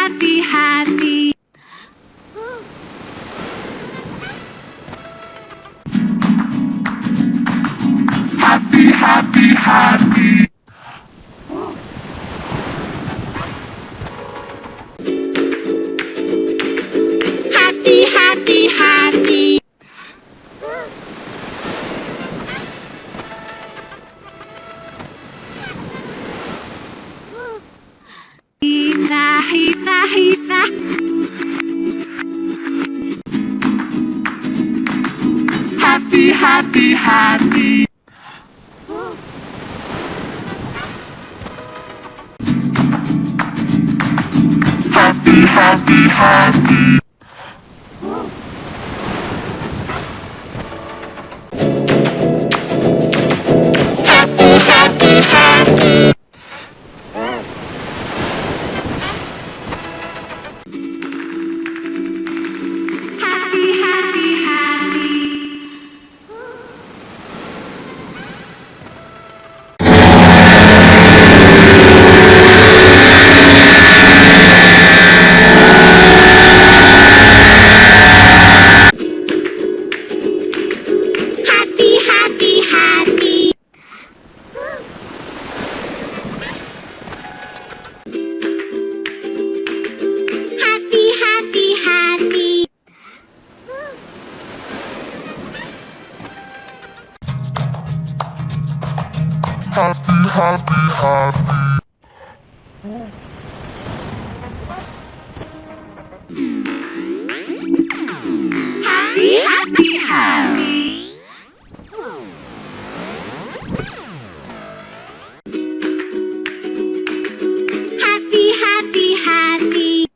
happy, happy. Happy, happy, happy. Happy, happy, happy. Hita, hita, hita. Happy, happy, happy. Happy, happy, happy. Happy, happy, happy. Happy, happy, happy. Happy, happy, happy. Happy, happy, happy. Happy, happy, happy. Happy, happy, happy. Happy, happy, happy.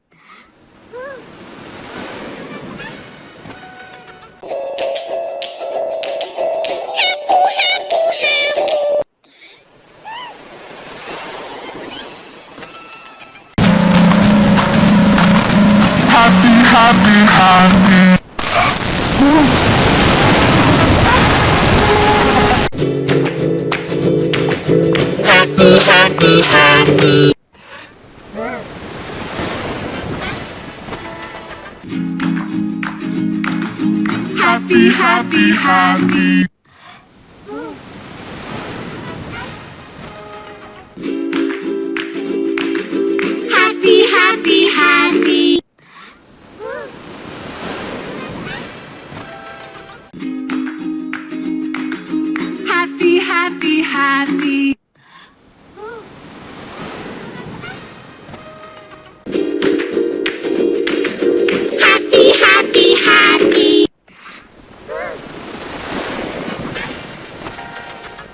Happy, happy, happy. Happy, happy, happy. Happy, happy, happy.